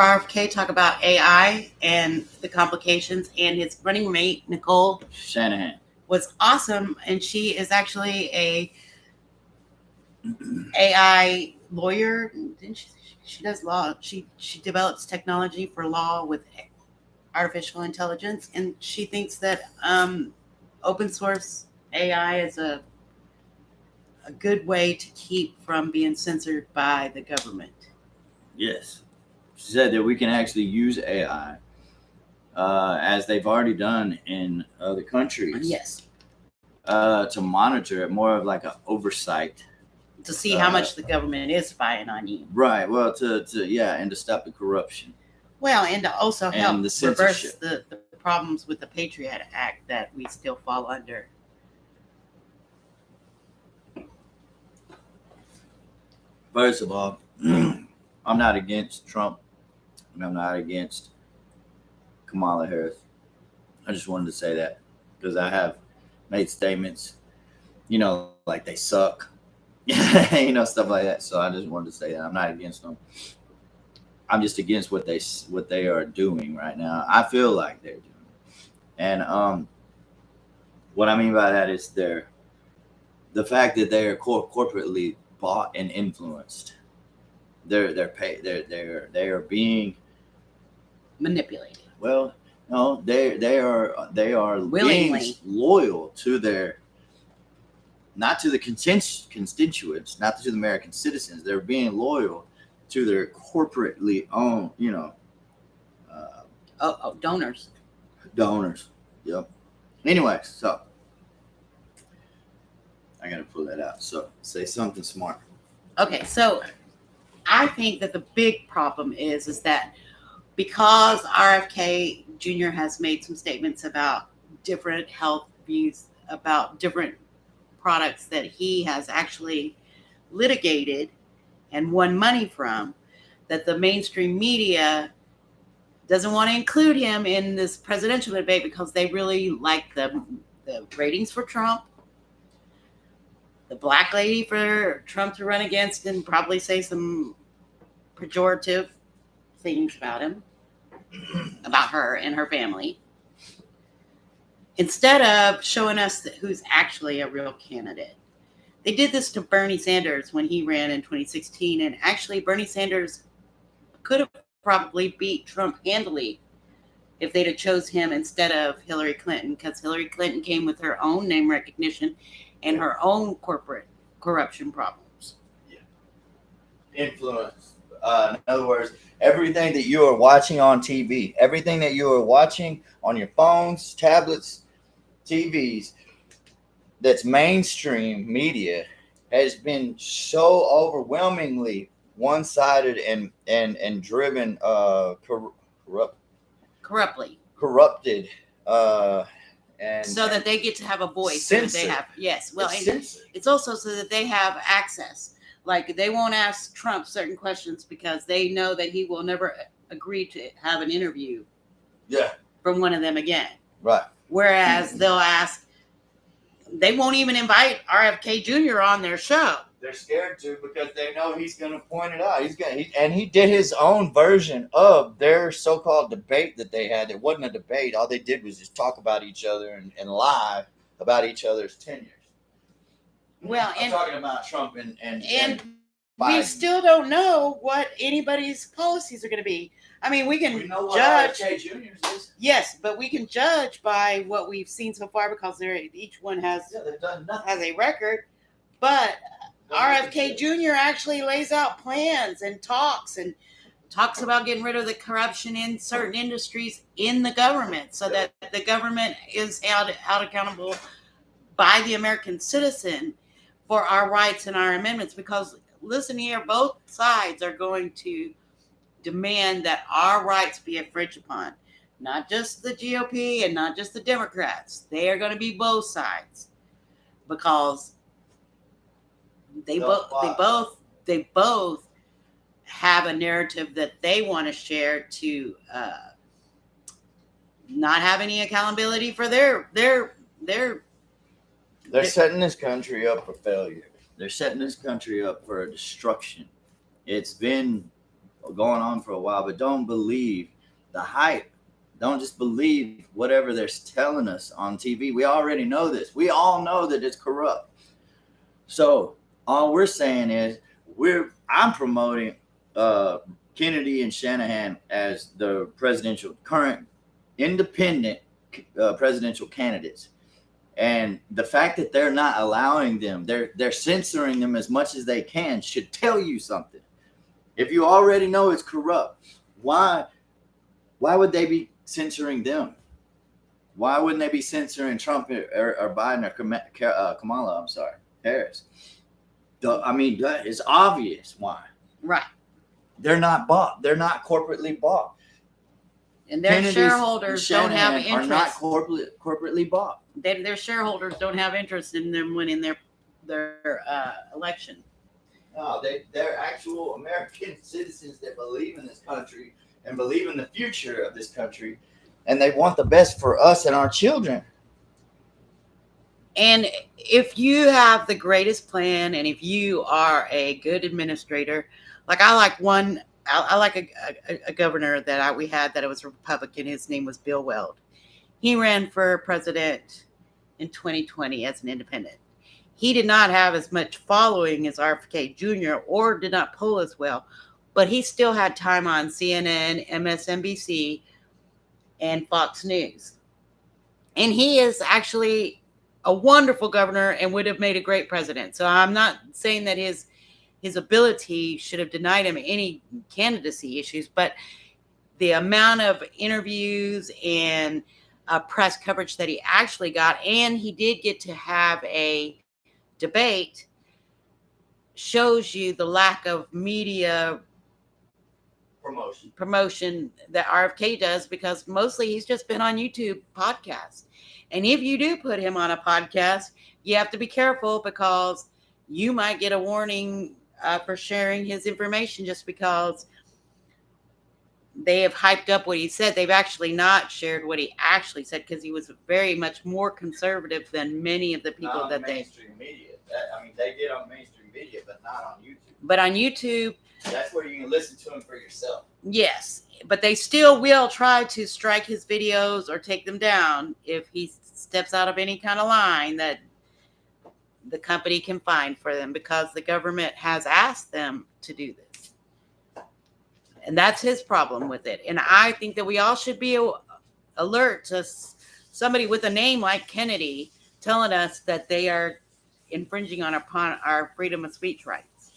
RFK talk about AI and the complications, and his running mate, Nicole Shanahan. was awesome, and she is actually a AI lawyer. Didn't she does law. She develops technology for law with artificial intelligence, and she thinks that open source AI is a good way to keep from being censored by the government. Yes. She said that we can actually use AI, as they've already done in other countries. Yes. To monitor it, more of like an oversight. To see how much the government is spying on you. Right. Well, and to stop the corruption. Well, and to also help the reverse the problems with the Patriot Act that we still fall under. First of all, I'm not against Trump, and I'm not against Kamala Harris. I just wanted to say that because I have made statements, like they suck, stuff like that. So I just wanted to say that I'm not against them. I'm just against what they are doing right now. I feel like they're doing, and what I mean by that is the fact that they are corporately bought and influenced. They are being manipulated. Well, no, they are willingly being loyal to their, not to the constituents, not to the American citizens. They're being loyal to their corporately owned, donors. Donors. Yep. Anyway, so I gotta pull that out. So say something smart. Okay, so I think that the big problem is that because RFK Jr. has made some statements about different health views, about different products that he has actually litigated and won money from, that the mainstream media doesn't want to include him in this presidential debate because they really like the ratings for Trump, the black lady for Trump to run against and probably say some pejorative things about him, about her and her family, instead of showing us who's actually a real candidate. They did this to Bernie Sanders when he ran in 2016, and actually Bernie Sanders could have probably beat Trump handily if they'd have chose him instead of Hillary Clinton, because Hillary Clinton came with her own name recognition and her own corporate corruption problems. Yeah. Influence. In other words, everything that you are watching on TV, everything that you are watching on your phones, tablets, TVs, that's mainstream media has been so overwhelmingly one-sided and driven corrupted, and so that they get to have a voice. So that they have, yes, well, it's also so that they have access. Like they won't ask Trump certain questions because they know that he will never agree to have an interview from one of them again. Right. Whereas they'll ask, they won't even invite RFK Jr. on their show. They're scared to because they know he's going to point it out. He did his own version of their so-called debate that they had. It wasn't a debate. All they did was just talk about each other and lie about each other's tenures. Well, I'm talking about Trump and we still don't know what anybody's policies are going to be. I mean, we can judge. RFK Jr.'s is. Yes, but we can judge by what we've seen so far because each one has a record. But RFK Jr. actually lays out plans and talks about getting rid of the corruption in certain industries in the government so that the government is held accountable by the American citizen for our rights and our amendments. Because listen here, both sides are going to demand that our rights be infringed upon. Not just the GOP and not just the Democrats. They are going to be both sides because they both have a narrative that they want to share to not have any accountability for their They're setting this country up for failure. They're setting this country up for destruction. It's been going on for a while, but don't believe the hype. Don't just believe whatever they're telling us on TV. We already know this. We all know that it's corrupt. So all we're saying is I'm promoting Kennedy and Shanahan as the current independent presidential candidates. And the fact that they're not allowing them, they're censoring them as much as they can, should tell you something. If you already know it's corrupt, why would they be censoring them? Why wouldn't they be censoring Trump or Biden or Kamala? Harris. It's obvious why. Right. They're not bought. They're not corporately bought. And their shareholders don't have interest. Are not corporately bought. Their shareholders don't have interest in them winning their election. No, they're actual American citizens that believe in this country and believe in the future of this country, and they want the best for us and our children. And if you have the greatest plan, and if you are a good administrator, like I like a governor that we had that was a Republican. His name was Bill Weld. He ran for president in 2020 as an independent. He did not have as much following as RFK Jr. or did not poll as well, but he still had time on CNN, MSNBC, and Fox News. And he is actually a wonderful governor and would have made a great president. So I'm not saying that his ability should have denied him any candidacy issues, but the amount of interviews and press coverage that he actually got, and he did get to have a debate, shows you the lack of media promotion that RFK does, because mostly he's just been on YouTube podcasts. And if you do put him on a podcast, you have to be careful, because you might get a warning for sharing his information just because they have hyped up what he said. They've actually not shared what he actually said, because he was very much more conservative than many of the people that mainstream media. They did on mainstream media, but not on YouTube. But on YouTube, that's where you can listen to him for yourself. Yes, but they still will try to strike his videos or take them down if he steps out of any kind of line that the company can find for them, because the government has asked them to do this. And that's his problem with it. And I think that we all should be alert to somebody with a name like Kennedy telling us that they are infringing upon our freedom of speech rights.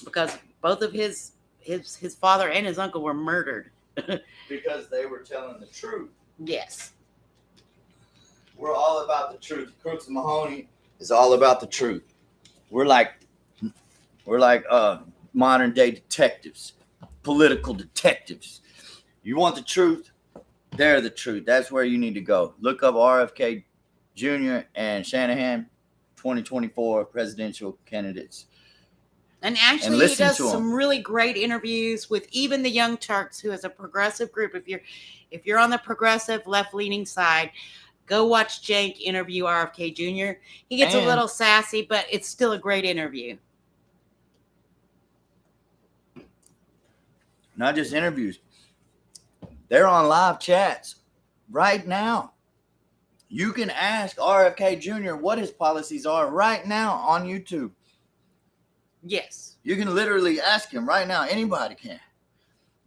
Because both of his father and his uncle were murdered. Because they were telling the truth. Yes. We're all about the truth. Crooks and Mahoney is all about the truth. We're like modern day detectives, political detectives. You want the truth? They're the truth. That's where you need to go. Look up RFK Jr. and Shanahan, 2024 presidential candidates. And actually, he does some really great interviews with even the Young Turks, who is a progressive group. If you're on the progressive left-leaning side, go watch Cenk interview RFK Jr. He gets a little sassy, but it's still a great interview. Not just interviews. They're on live chats right now. You can ask RFK Jr. what his policies are right now on YouTube. Yes. You can literally ask him right now. Anybody can.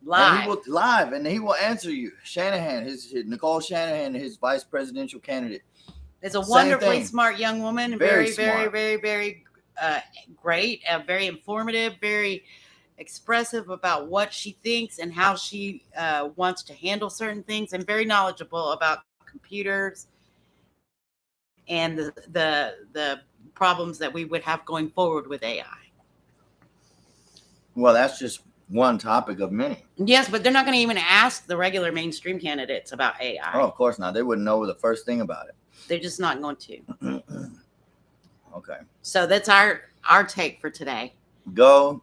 Live. And he will answer you. Shanahan, Nicole Shanahan, his vice presidential candidate. Is a wonderfully smart young woman. Very, smart. very, very great. Very informative. Very expressive about what she thinks and how she wants to handle certain things, and very knowledgeable about computers and the problems that we would have going forward with AI. Well, that's just one topic of many. Yes, but they're not going to even ask the regular mainstream candidates about AI. Oh, of course not. They wouldn't know the first thing about it. They're just not going to. Okay. So that's our take for today. Go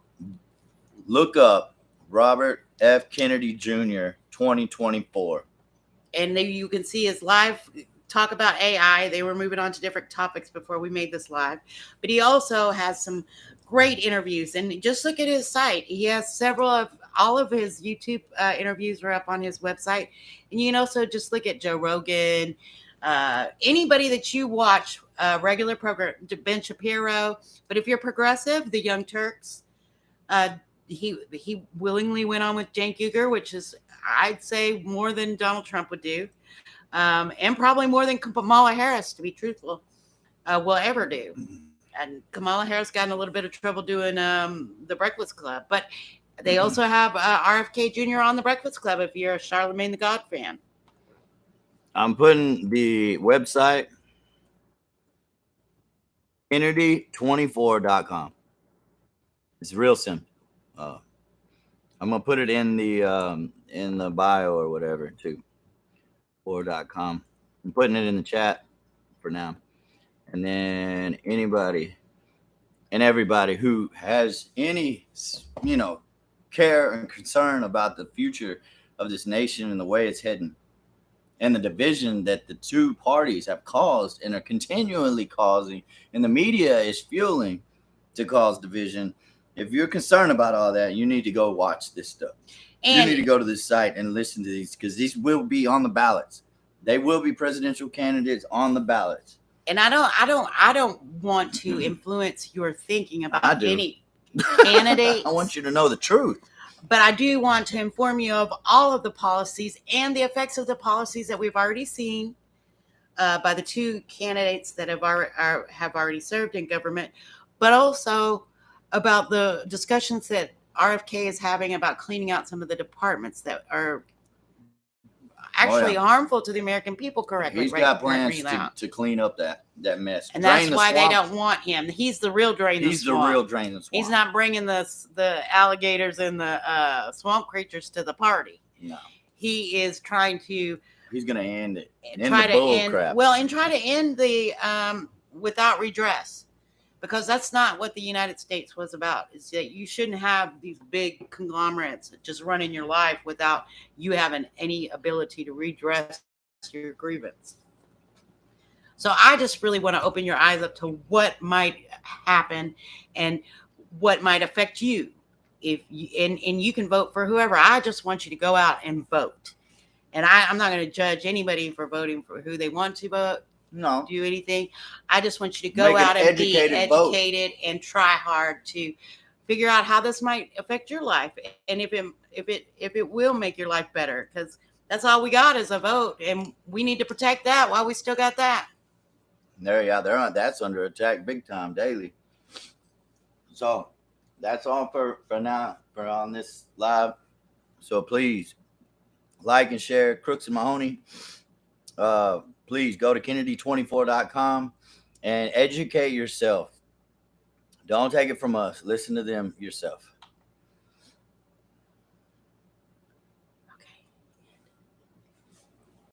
look up Robert F. Kennedy Jr. 2024. And you can see his live talk about AI. They were moving on to different topics before we made this live. But he also has some great interviews, and just look at his site. He has several of all of his YouTube interviews are up on his website, and you can also just look at Joe Rogan, anybody that you watch regular program, Ben Shapiro. But if you're progressive, the Young Turks, he willingly went on with Cenk Uygur, which is, I'd say, more than Donald Trump would do, and probably more than Kamala Harris, to be truthful, will ever do. And Kamala Harris got in a little bit of trouble doing the Breakfast Club, but they also have RFK Jr. on the Breakfast Club if you're a Charlemagne the God fan. I'm putting the website Kennedy24.com. It's real simple. I'm gonna put it in the bio or whatever too. Or.com. I'm putting it in the chat for now. And then anybody and everybody who has any, care and concern about the future of this nation and the way it's heading and the division that the two parties have caused and are continually causing, and the media is fueling to cause division. If you're concerned about all that, you need to go watch this stuff. And you need to go to this site and listen to these, because these will be on the ballots. They will be presidential candidates on the ballots. And I don't want to influence your thinking about any candidate. I want you to know the truth. But I do want to inform you of all of the policies and the effects of the policies that we've already seen by the two candidates that have already served in government, but also about the discussions that RFK is having about cleaning out some of the departments that are actually harmful to the American people. Correctly, he's got plans to clean up that mess, and that's why they don't want him. He's the real drain. He's the real drain in the swamp. He's not bringing the alligators and the swamp creatures to the party. No, he is trying to. He's going to end it. Try to end the without redress, because that's not what the United States was about. Is that you shouldn't have these big conglomerates just running your life without you having any ability to redress your grievance. So I just really want to open your eyes up to what might happen and what might affect you. If you, and you can vote for whoever. I just want you to go out and vote. And I'm not going to judge anybody for voting for who they want to vote. No. Do anything. I just want you to go out and be educated and try hard to figure out how this might affect your life, and if it will make your life better, because that's all we got is a vote, and we need to protect that while we still got that. That's under attack big time daily. So that's all for now for on this live. So please like and share Crooks and Mahoney. Please go to Kennedy24.com and educate yourself. Don't take it from us. Listen to them yourself.